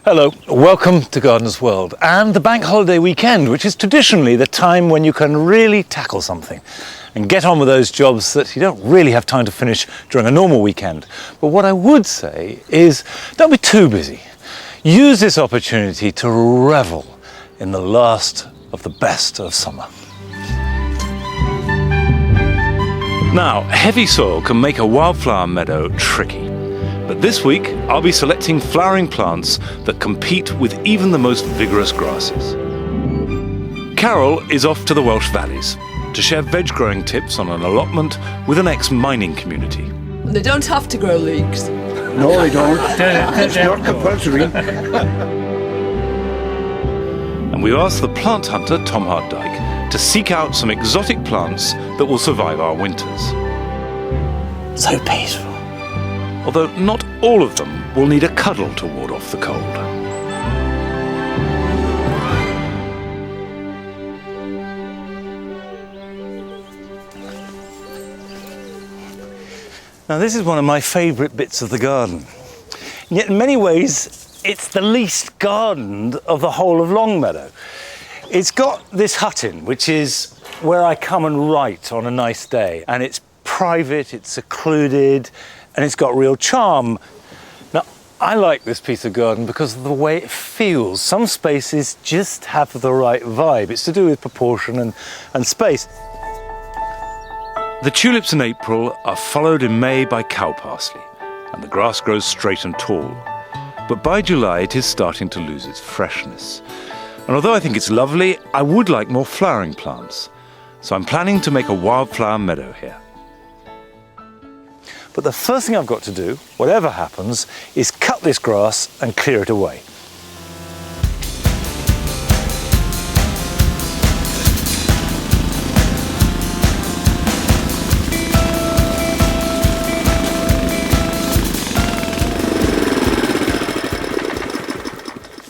Hello, welcome to Gardener's World and the bank holiday weekend, which is traditionally the time when you can really tackle something and get on with those jobs that you don't really have time to finish during a normal weekend. But what I would say is don't be too busy. Use this opportunity to revel in the last of the best of summer. Now, heavy soil can make a wildflower meadow tricky. But this week, I'll be selecting flowering plants that compete with even the most vigorous grasses. Carol is off to the Welsh valleys to share veg-growing tips on an allotment with an ex-mining community. They don't have to grow leeks. No, they don't. It's not compulsory. And we've asked the plant hunter, Tom Hart Dyke, to seek out some exotic plants that will survive our winters. So peaceful. Although not all of them will need a cuddle to ward off the cold. Now this is one of my favourite bits of the garden. And yet in many ways it's the least gardened of the whole of Longmeadow. It's got this hut in, which is where I come and write on a nice day, and it's private, it's secluded, and it's got real charm. Now, I like this piece of garden because of the way it feels. Some spaces just have the right vibe. It's to do with proportion and space. The tulips in April are followed in May by cow parsley, and the grass grows straight and tall. But by July, it is starting to lose its freshness. And although I think it's lovely, I would like more flowering plants. So I'm planning to make a wildflower meadow here. But the first thing I've got to do, whatever happens, is cut this grass and clear it away.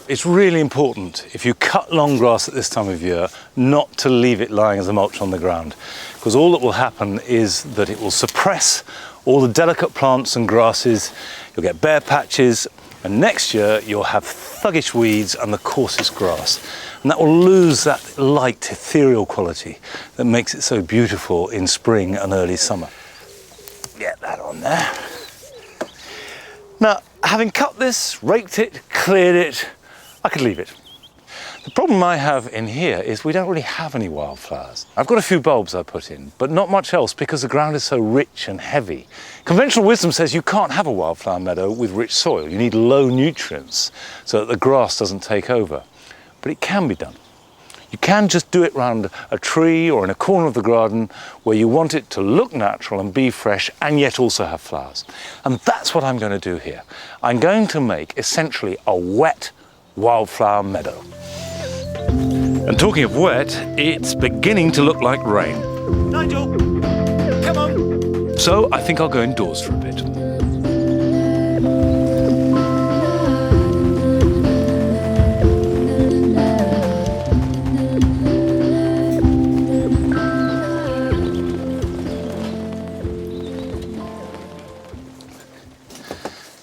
It's really important, if you cut long grass at this time of year, not to leave it lying as a mulch on the ground, because all that will happen is that it will suppress all the delicate plants and grasses. You'll get bare patches, and next year you'll have thuggish weeds and the coarsest grass. And that will lose that light, ethereal quality that makes it so beautiful in spring and early summer. Get that on there. Now, having cut this, raked it, cleared it, I could leave it. The problem I have in here is we don't really have any wildflowers. I've got a few bulbs I put in, but not much else because the ground is so rich and heavy. Conventional wisdom says you can't have a wildflower meadow with rich soil. You need low nutrients so that the grass doesn't take over. But it can be done. You can just do it round a tree or in a corner of the garden where you want it to look natural and be fresh and yet also have flowers. And that's what I'm going to do here. I'm going to make essentially a wet wildflower meadow. And talking of wet, it's beginning to look like rain. Nigel, come on. So I think I'll go indoors for a bit.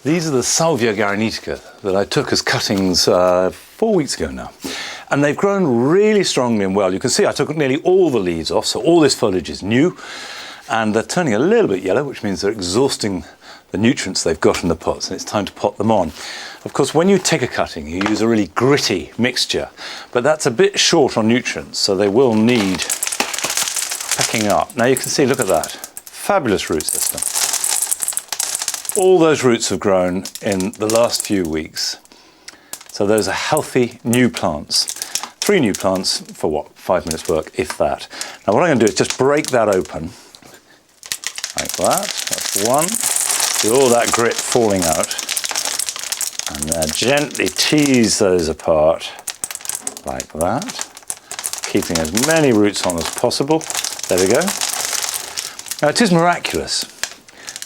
These are the salvia granitica that I took as cuttings 4 weeks ago now. And they've grown really strongly and well. You can see I took nearly all the leaves off, so all this foliage is new. And they're turning a little bit yellow, which means they're exhausting the nutrients they've got in the pots, and it's time to pot them on. Of course, when you take a cutting, you use a really gritty mixture, but that's a bit short on nutrients, so they will need pecking up. Now you can see, look at that. Fabulous root system. All those roots have grown in the last few weeks. So those are healthy new plants. 3 new plants for what, 5 minutes work, if that. Now what I'm going to do is just break that open, like that. That's one. See all that grit falling out. And gently tease those apart, like that. Keeping as many roots on as possible. There we go. Now it is miraculous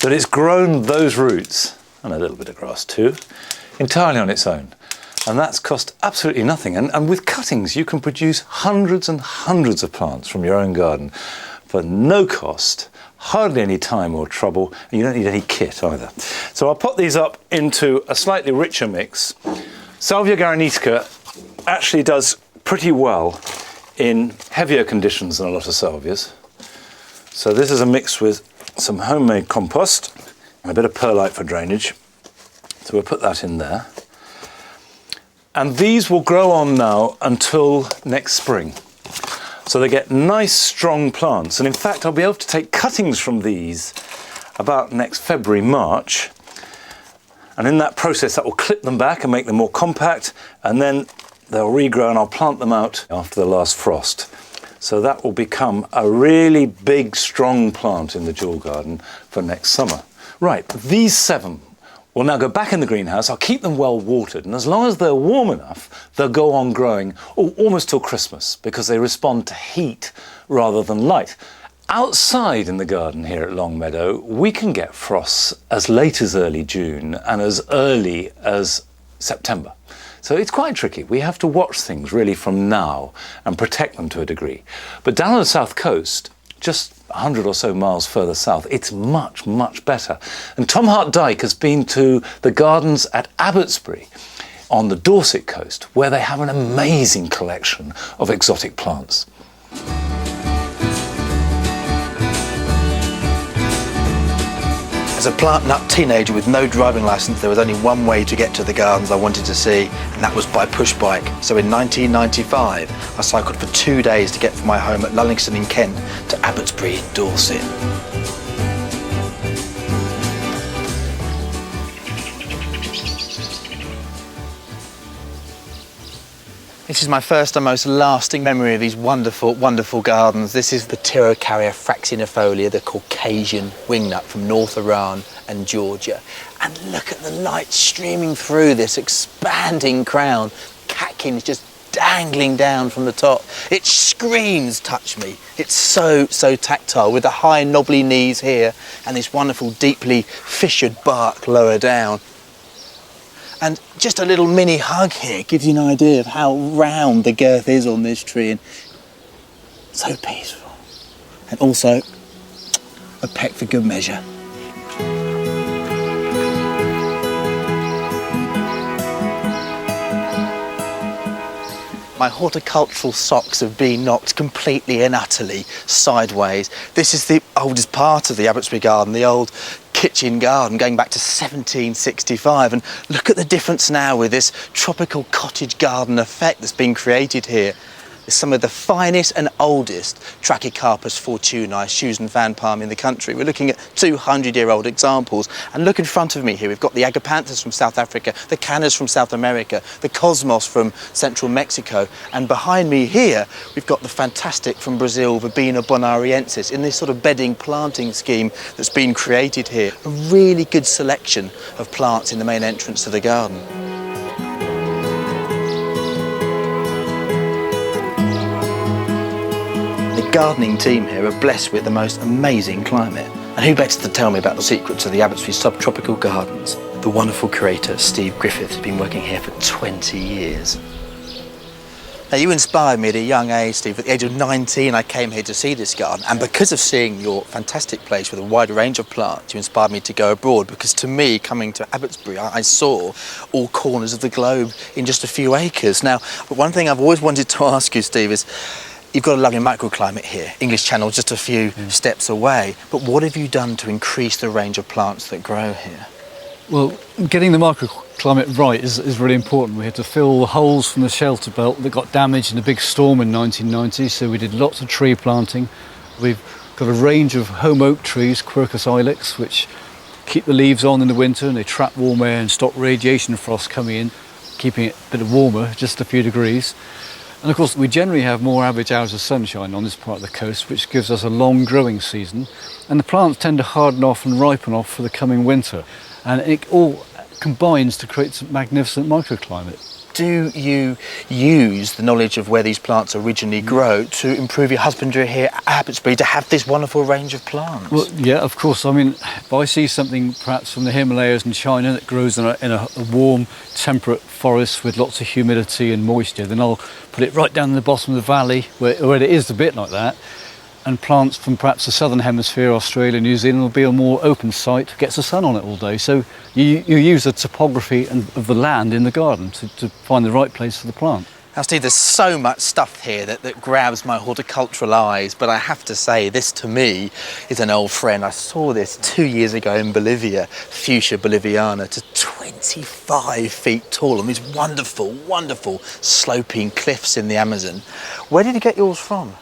that it's grown those roots, and a little bit of grass too, entirely on its own. And that's cost absolutely nothing. And with cuttings, you can produce hundreds and hundreds of plants from your own garden for no cost, hardly any time or trouble, and you don't need any kit either. So I'll put these up into a slightly richer mix Salvia garanetica actually does pretty well in heavier conditions than a lot of salvias. So this is a mix with some homemade compost and a bit of perlite for drainage. So we'll put that in there. And these will grow on now until next spring. So they get nice, strong plants. And in fact, I'll be able to take cuttings from these about next February, March. And in that process, that will clip them back and make them more compact. And then they'll regrow and I'll plant them out after the last frost. So that will become a really big, strong plant in the dual garden for next summer. Right, these 7 will now go back in the greenhouse. I'll keep them well watered, and as long as they're warm enough, they'll go on growing almost till Christmas, because they respond to heat rather than light. Outside in the garden here at Longmeadow, we can get frosts as late as early June and as early as September. So it's quite tricky. We have to watch things really from now and protect them to a degree. But down on the south coast, just 100 or so miles further south, it's much, much better. And Tom Hart Dyke has been to the gardens at Abbotsbury on the Dorset coast, where they have an amazing collection of exotic plants. As a plant nut teenager with no driving licence, there was only one way to get to the gardens I wanted to see, and that was by push bike. So in 1995, I cycled for 2 days to get from my home at Lullingstone in Kent to Abbotsbury in Dorset. This is my first and most lasting memory of these wonderful, wonderful gardens. This is the Tyrocarya fraxinifolia, the Caucasian wingnut from North Iran and Georgia. And look at the light streaming through this expanding crown. Catkins just dangling down from the top. It screams, touch me. It's so, so tactile, with the high knobbly knees here and this wonderful deeply fissured bark lower down. And just a little mini hug here gives you an idea of how round the girth is on this tree, and so peaceful. And also a peck for good measure. My horticultural socks have been knocked completely and utterly sideways. This is the oldest part of the Abbotsbury garden, the old kitchen garden going back to 1765, and look at the difference now with this tropical cottage garden effect that's been created here. There's some of the finest and oldest Trachycarpus fortunae, Susan fan palm in the country. We're looking at 200-year-old examples. And look in front of me here, we've got the agapanthus from South Africa, the cannas from South America, the cosmos from central Mexico, and behind me here, we've got the fantastic from Brazil, Verbena bonariensis, in this sort of bedding planting scheme that's been created here. A really good selection of plants in the main entrance to the garden. The gardening team here are blessed with the most amazing climate. And who better to tell me about the secrets of the Abbotsbury Subtropical Gardens? The wonderful curator, Steve Griffith, has been working here for 20 years. Now, you inspired me at a young age, Steve. At the age of 19, I came here to see this garden. And because of seeing your fantastic place with a wide range of plants, you inspired me to go abroad. Because to me, coming to Abbotsbury, I saw all corners of the globe in just a few acres. Now, but one thing I've always wanted to ask you, Steve, is you've got a lovely microclimate here. English Channel just a few steps away. But what have you done to increase the range of plants that grow here? Well, getting the microclimate right is really important. We had to fill the holes from the shelter belt that got damaged in a big storm in 1990, so we did lots of tree planting. We've got a range of home oak trees, Quercus ilex, which keep the leaves on in the winter and they trap warm air and stop radiation frost coming in, keeping it a bit warmer, just a few degrees. And of course, we generally have more average hours of sunshine on this part of the coast, which gives us a long growing season. And the plants tend to harden off and ripen off for the coming winter. And it all combines to create some magnificent microclimate. Do you use the knowledge of where these plants originally grow to improve your husbandry here at Abbotsbury to have this wonderful range of plants? Well, yeah, of course. I mean, if I see something perhaps from the Himalayas in China that grows in a warm, temperate forest with lots of humidity and moisture, then I'll put it right down in the bottom of the valley where it is a bit like that. and plants from perhaps the southern hemisphere, Australia, New Zealand, will be a more open site, gets the sun on it all day. So you use the topography of the land in the garden to find the right place for the plant. Now, Steve, there's so much stuff here that grabs my horticultural eyes, but I have to say, this to me is an old friend. I saw this 2 years ago in Bolivia, Fuchsia boliviana, to 25 feet tall, on these wonderful, wonderful sloping cliffs in the Amazon. Where did you get yours from?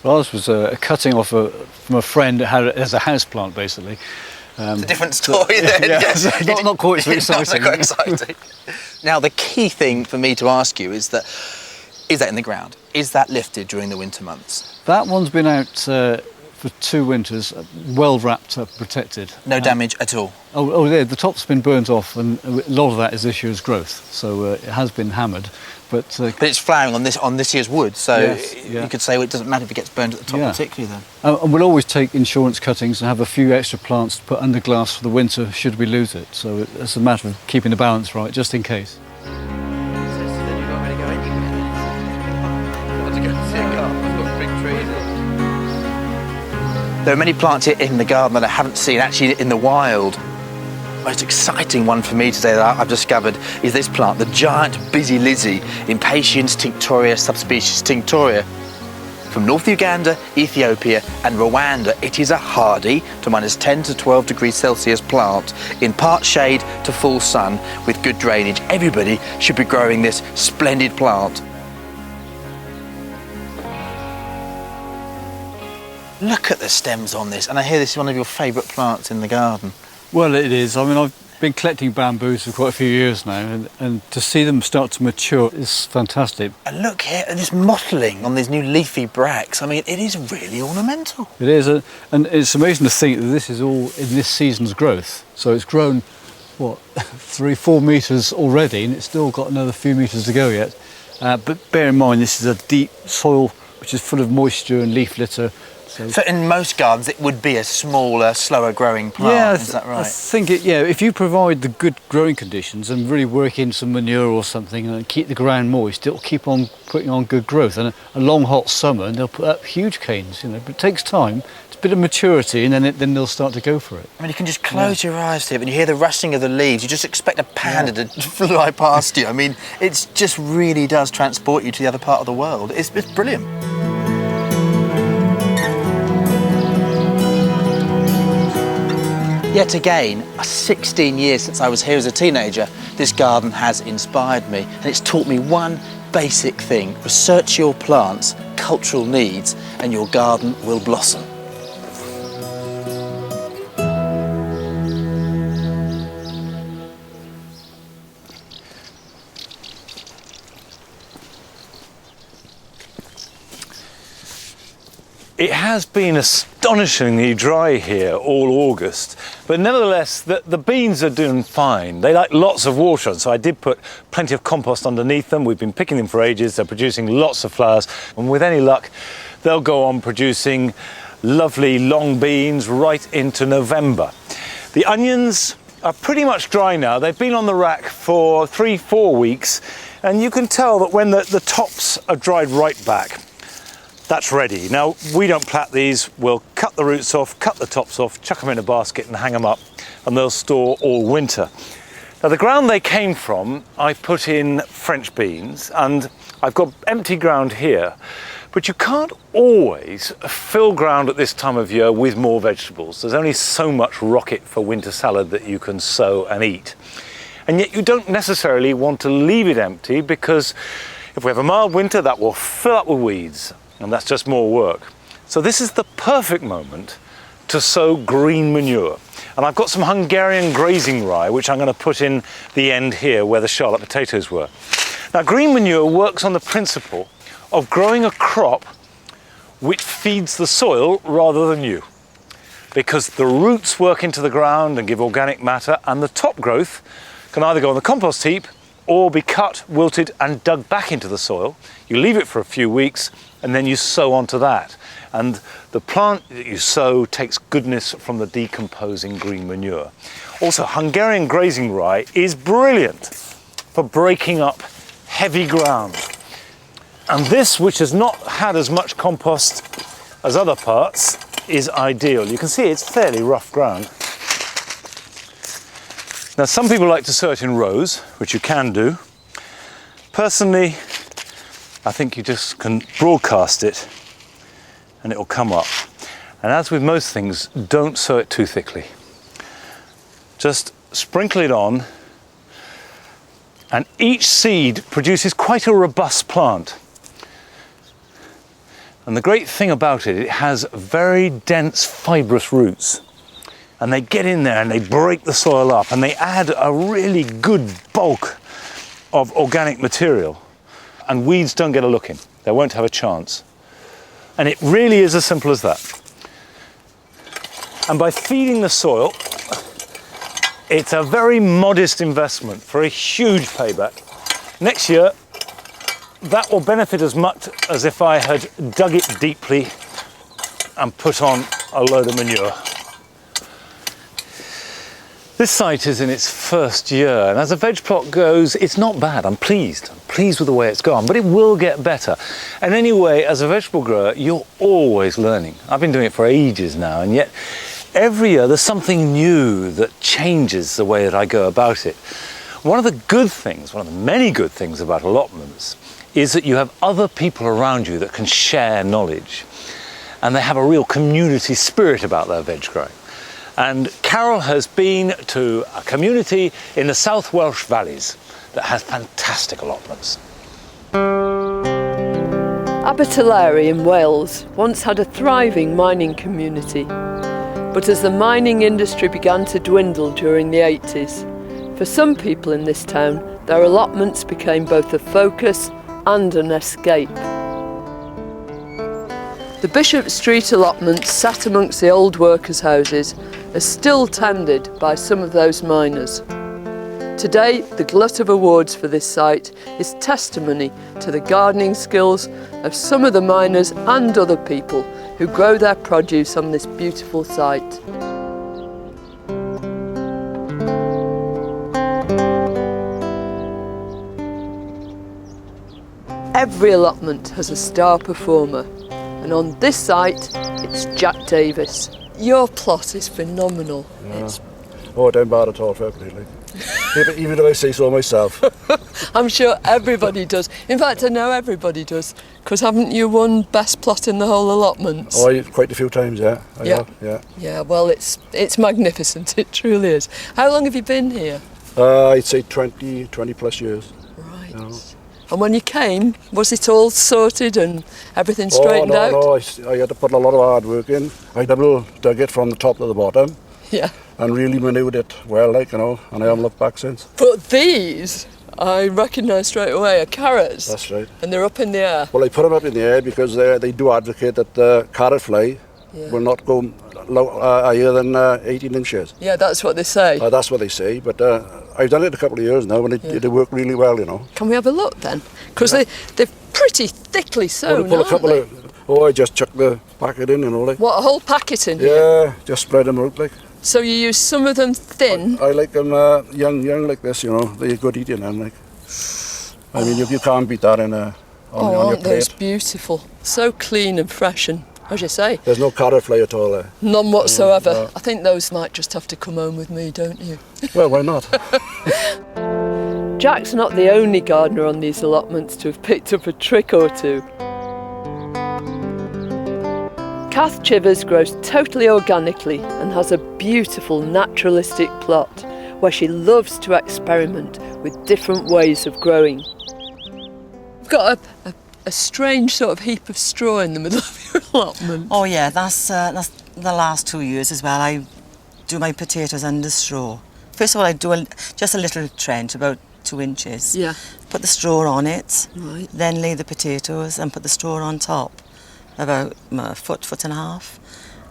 Well, this was a cutting off from a friend that had it as a house plant, basically. It's a different story then. Yeah. not quite so exciting. Not quite exciting. Now, the key thing for me to ask you is that in the ground? Is that lifted during the winter months? That one's been out for 2 winters, well wrapped up, protected. No damage at all? Oh yeah, the top's been burnt off, and a lot of that is this year's growth, so it has been hammered. But it's flowering on this year's wood, so yes, yeah. You could say, well, it doesn't matter if it gets burned at the top, Yeah. particularly then. And we'll always take insurance cuttings and have a few extra plants to put under glass for the winter should we lose it. So it's a matter of keeping the balance right, just in case. There are many plants here in the garden that I haven't seen actually in the wild. The most exciting one for me today that I've discovered is this plant, the giant busy lizzie, Impatiens tinctoria subspecies tinctoria. From North Uganda, Ethiopia and Rwanda, it is a hardy to -10 to 12 degrees Celsius plant in part shade to full sun with good drainage. Everybody should be growing this splendid plant. Look at the stems on this, and I hear this is one of your favourite plants in the garden. Well, it is. I mean, I've been collecting bamboos for quite a few years now, and to see them start to mature is fantastic. And look here at this mottling on these new leafy bracts. I mean, it is really ornamental. It is, and it's amazing to think that this is all in this season's growth. So it's grown, what, 3-4 metres already, and it's still got another few metres to go yet. But bear in mind, this is a deep soil which is full of moisture and leaf litter. So in most gardens, it would be a smaller, slower growing plant, yeah, is that right? I think if you provide the good growing conditions and really work in some manure or something and keep the ground moist, it'll keep on putting on good growth. And a long hot summer, and they'll put up huge canes, but it takes time. It's a bit of maturity, and then they'll start to go for it. I mean, you can just close your eyes to it, and you hear the rustling of the leaves. You just expect a panda to fly past you. I mean, it just really does transport you to the other part of the world. It's brilliant. Yet again, 16 years since I was here as a teenager, this garden has inspired me, and it's taught me one basic thing: research your plants' cultural needs and your garden will blossom. It has been astonishingly dry here all August, but nevertheless the beans are doing fine. They like lots of water, so I did put plenty of compost underneath them. We've been picking them for ages. They're producing lots of flowers, and with any luck they'll go on producing lovely long beans right into November. The onions are pretty much dry now. They've been on the rack for 3-4 weeks, and you can tell that when the tops are dried right back, that's ready. Now, we don't plat these. We'll cut the roots off, cut the tops off, chuck them in a basket and hang them up, and they'll store all winter. Now, the ground they came from, I put in French beans, and I've got empty ground here, but you can't always fill ground at this time of year with more vegetables. There's only so much rocket for winter salad that you can sow and eat. And yet you don't necessarily want to leave it empty, because if we have a mild winter, that will fill up with weeds, and that's just more work. So this is the perfect moment to sow green manure. And I've got some Hungarian grazing rye, which I'm going to put in the end here where the Charlotte potatoes were. Now, green manure works on the principle of growing a crop which feeds the soil rather than you, because the roots work into the ground and give organic matter, and the top growth can either go on the compost heap or be cut, wilted and dug back into the soil. You leave it for a few weeks and then you sow onto that. And the plant that you sow takes goodness from the decomposing green manure. Also, Hungarian grazing rye is brilliant for breaking up heavy ground. And this, which has not had as much compost as other parts is ideal. You can see it's fairly rough ground. Now, some people like to sow it in rows, which you can do. Personally, I think you just can broadcast it and it will come up. And as with most things, don't sow it too thickly. Just sprinkle it on, and each seed produces quite a robust plant. And the great thing about it, it has very dense fibrous roots. And they get in there and they break the soil up and they add a really good bulk of organic material. And weeds don't get a look in. They won't have a chance. And it really is as simple as that. And by feeding the soil, it's a very modest investment for a huge payback. Next year, that will benefit as much as if I had dug it deeply and put on a load of manure. This site is in its first year, and as a veg plot goes, it's not bad. I'm pleased with the way it's gone, but it will get better. And anyway, as a vegetable grower, you're always learning. I've been doing it for ages now, and yet every year there's something new that changes the way that I go about it. One of the good things, one of the many good things about allotments is that you have other people around you that can share knowledge, and they have a real community spirit about their veg growing. And Carol has been to a community in the South Welsh valleys that has fantastic allotments. Abertillery in Wales once had a thriving mining community. But as the mining industry began to dwindle during the 80s, for some people in this town, their allotments became both a focus and an escape. The Bishop Street allotments sat amongst the old workers' houses are still tended by some of those miners. Today, the glut of awards for this site is testimony to the gardening skills of some of the miners and other people who grow their produce on this beautiful site. Every allotment has a star performer, and on this site, it's Jack Davis. Your plot is phenomenal. Yeah. Oh, it ain't bad at all, fairly. Even if I say so myself. I'm sure everybody does. In fact, I know everybody does, because haven't you won best plot in the whole allotments? Oh, quite a few times, yeah. I have, yeah. Yeah, well, it's magnificent, it truly is. How long have you been here? I'd say 20 plus years. Right. You know. And when you came, was it all sorted and everything straightened out? No, I had to put a lot of hard work in. I double dug it from the top to the bottom. Yeah. And really manured it well, like, you know, and I haven't looked back since. But these, I recognise straight away, are carrots. That's right. And they're up in the air. Well, I put them up in the air because they do advocate that the carrot fly will not go higher than 18 inches. Yeah, that's what they say. That's what they say, but I've done it a couple of years now and they work really well, you know. Can we have a look then? Because they're pretty thickly sown, aren't they? I just chuck the packet in, you know, like. What, a whole packet in here? Yeah, just spread them out, like. So you use some of them thin? I like them young like this, you know. They're good eating, them, like. I mean, you can't beat that on your aren't plate. those beautiful? So clean and fresh and, as you say, there's no carrot fly at all there. none whatsoever. No. I think those might just have to come home with me, don't you? Well, why not? Jack's not the only gardener on these allotments to have picked up a trick or two. Kath Chivers grows totally organically and has a beautiful naturalistic plot where she loves to experiment with different ways of growing. You've got a strange sort of heap of straw in the middle of your allotment. Oh yeah, that's the last 2 years as well. I do my potatoes under straw. First of all, I do just a little trench, about 2 inches. Yeah. Put the straw on it. Right. Then lay the potatoes and put the straw on top, about a foot and a half.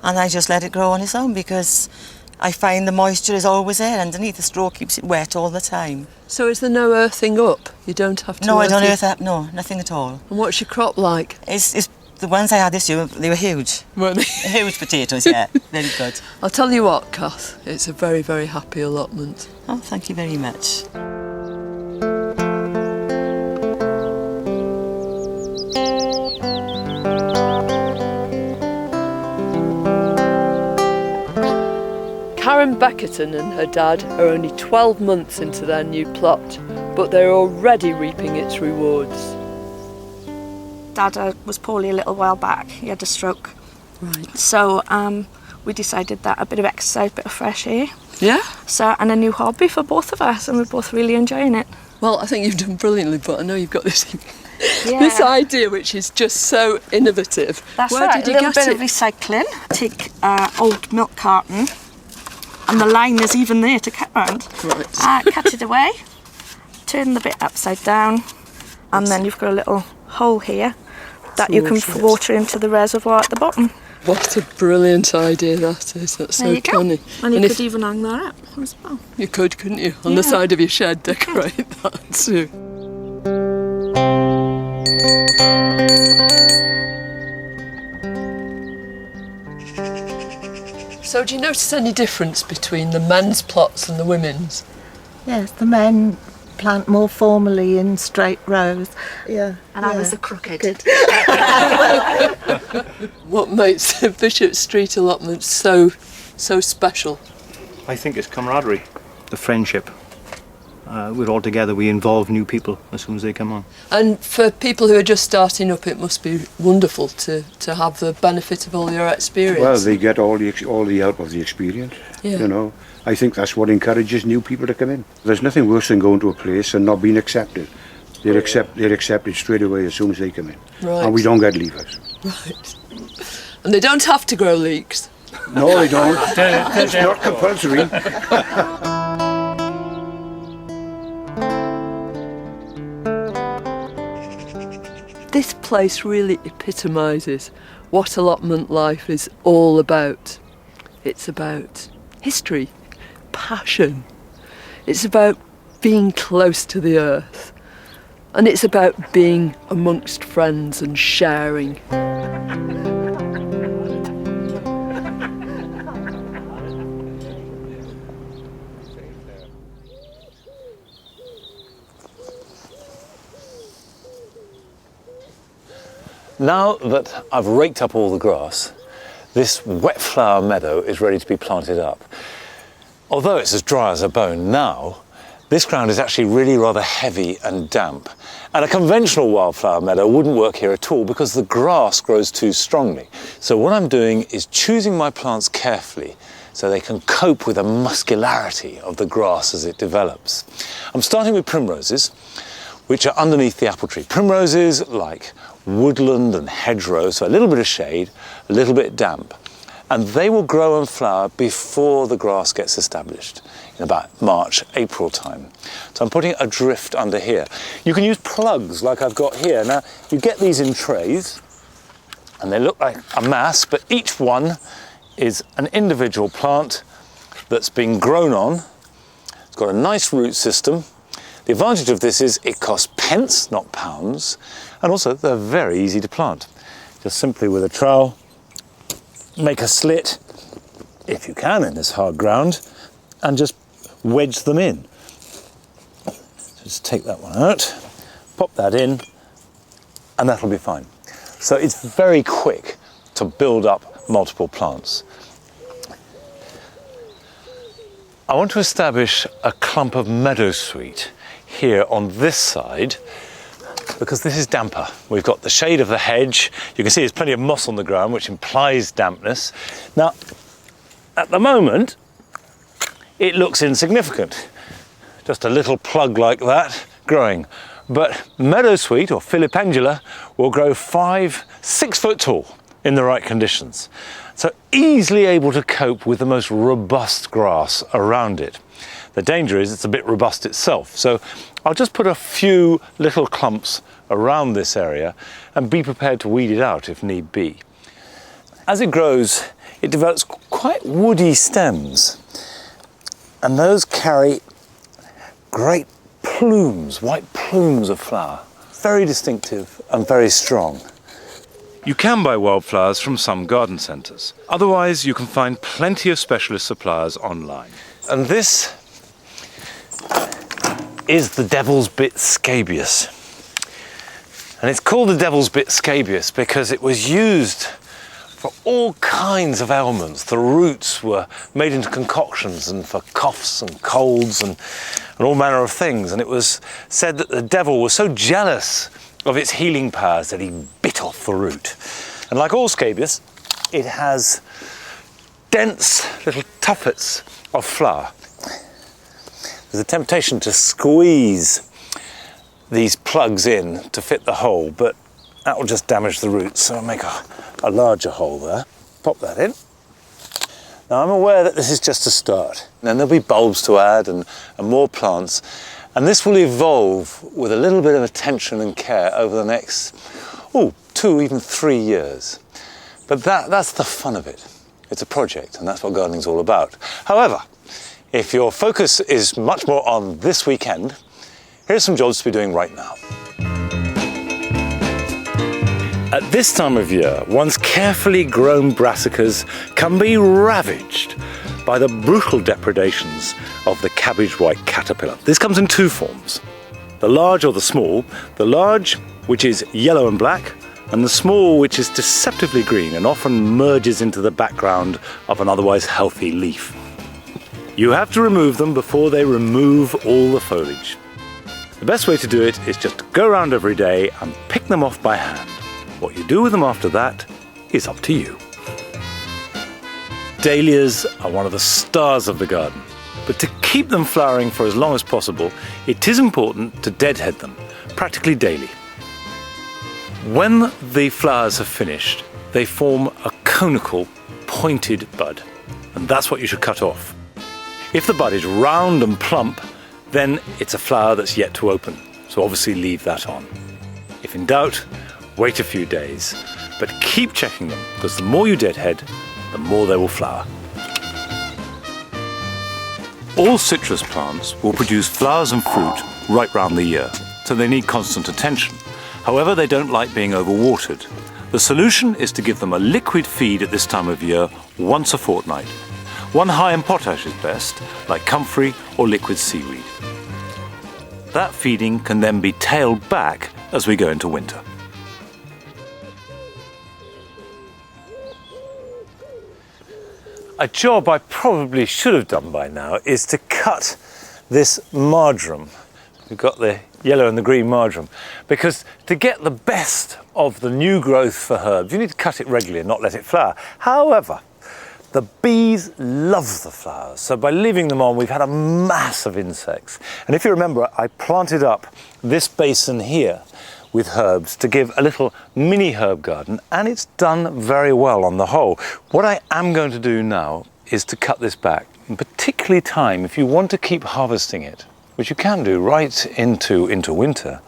And I just let it grow on its own because I find the moisture is always there underneath. The straw keeps it wet all the time. So is there no earthing up? You don't have to No, I don't it? earth up, no, nothing at all. And what's your crop like? It's the ones I had this year, they were huge. Weren't they? Huge potatoes, yeah, very good. I'll tell you what, Kath, it's a very, very happy allotment. Oh, thank you very much. Anne Beckerton and her dad are only 12 months into their new plot, but they're already reaping its rewards. Dad was poorly a little while back. He had a stroke. Right. So we decided that a bit of exercise, a bit of fresh air. Yeah? So, and a new hobby for both of us, and we're both really enjoying it. Well, I think you've done brilliantly, but I know you've got this Yeah. this idea which is just so innovative. That's Where right, did a you little get bit it? of recycling. Take old milk carton, and the line is even there to cut round. Right. Cut it away, turn the bit upside down, and then you've got a little hole here that you can water it. water into the reservoir at the bottom. What a brilliant idea that is. That's There so you go. funny. And you if could even hang that up as well. you could, couldn't you? On the Yeah. side of your shed, decorate that too. So do you notice any difference between the men's plots and the women's? Yes, the men plant more formally in straight rows. Yeah. And I was a crooked. What makes the Bishop Street allotments so special? I think it's camaraderie, the friendship. We're all together, we involve new people as soon as they come on. And for people who are just starting up, it must be wonderful to have the benefit of all your experience. Well, they get all the help of the experience, Yeah. you know. I think that's what encourages new people to come in. There's nothing worse than going to a place and not being accepted. They're accepted straight away as soon as they come in. Right. And we don't get leavers. Right. And they don't have to grow leeks. No, they don't. It's not compulsory. This place really epitomises what allotment life is all about. It's about history, passion. It's about being close to the earth. And it's about being amongst friends and sharing. Now that I've raked up all the grass, this wet flower meadow is ready to be planted up. Although it's as dry as a bone now, this ground is actually really rather heavy and damp. And a conventional wildflower meadow wouldn't work here at all because the grass grows too strongly. So what I'm doing is choosing my plants carefully so they can cope with the muscularity of the grass as it develops. I'm starting with primroses, which are underneath the apple tree. Primroses like woodland and hedgerow, so a little bit of shade, a little bit damp. And they will grow and flower before the grass gets established, in about March, April time. So I'm putting a drift under here. You can use plugs like I've got here. Now, you get these in trays, and they look like a mass, but each one is an individual plant that's been grown on. It's got a nice root system. The advantage of this is it costs pence, not pounds, and also they're very easy to plant. Just simply with a trowel, make a slit, if you can, in this hard ground, and just wedge them in. Just take that one out, pop that in, and that'll be fine. So it's very quick to build up multiple plants. I want to establish a clump of meadowsweet here on this side because this is damper. We've got the shade of the hedge. You can see there's plenty of moss on the ground, which implies dampness. Now, at the moment, it looks insignificant. Just a little plug like that growing. But meadowsweet, or filipendula, will grow 5-6 foot tall in the right conditions. So easily able to cope with the most robust grass around it. The danger is it's a bit robust itself. So I'll just put a few little clumps around this area and be prepared to weed it out if need be. As it grows, it develops quite woody stems, and those carry great plumes, white plumes of flower. Very distinctive and very strong. You can buy wildflowers from some garden centres. Otherwise, you can find plenty of specialist suppliers online. And this is the Devil's Bit scabious. And it's called the Devil's Bit scabious because it was used for all kinds of ailments. The roots were made into concoctions and for coughs and colds and all manner of things. And it was said that the devil was so jealous of its healing powers that he bit off the root. And like all scabious, it has dense little tuffets of flower. There's a temptation to squeeze these plugs in to fit the hole, but that will just damage the roots, so I'll make a larger hole there. Pop that in. Now I'm aware that this is just a start. Then there'll be bulbs to add and more plants, and this will evolve with a little bit of attention and care over the next 2, even 3 years. But that's the fun of it. It's a project, and that's what gardening's all about. However, if your focus is much more on this weekend, here's some jobs to be doing right now. At this time of year, one's carefully grown brassicas can be ravaged by the brutal depredations of the cabbage white caterpillar. This comes in 2 forms, the large or the small. The large, which is yellow and black, and the small, which is deceptively green and often merges into the background of an otherwise healthy leaf. You have to remove them before they remove all the foliage. The best way to do it is just to go around every day and pick them off by hand. What you do with them after that is up to you. Dahlias are one of the stars of the garden, but to keep them flowering for as long as possible, it is important to deadhead them, practically daily. When the flowers have finished, they form a conical, pointed bud, and that's what you should cut off. If the bud is round and plump, then it's a flower that's yet to open, so obviously leave that on. If in doubt, wait a few days, but keep checking them, because the more you deadhead, the more they will flower. All citrus plants will produce flowers and fruit right round the year, so they need constant attention. However, they don't like being overwatered. The solution is to give them a liquid feed at this time of year once a fortnight. One high in potash is best, like comfrey or liquid seaweed. That feeding can then be tailed back as we go into winter. A job I probably should have done by now is to cut this marjoram. We've got the yellow and the green marjoram, because to get the best of the new growth for herbs, you need to cut it regularly and not let it flower. However, the bees love the flowers, so by leaving them on, we've had a mass of insects. And if you remember, I planted up this basin here with herbs to give a little mini herb garden, and it's done very well on the whole. What I am going to do now is to cut this back, and particularly time, if you want to keep harvesting it, which you can do right into winter,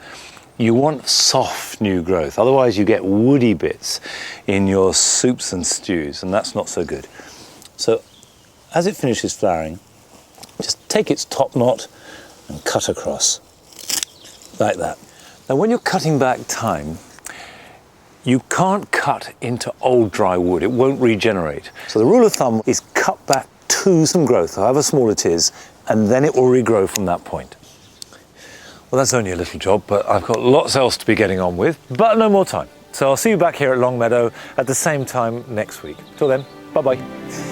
you want soft new growth. Otherwise you get woody bits in your soups and stews, and that's not so good. So as it finishes flowering, just take its top knot and cut across, like that. Now when you're cutting back thyme, you can't cut into old dry wood, it won't regenerate. So the rule of thumb is cut back to some growth, however small it is, and then it will regrow from that point. Well, that's only a little job, but I've got lots else to be getting on with, but no more time. So I'll see you back here at Longmeadow at the same time next week. Till then, bye-bye.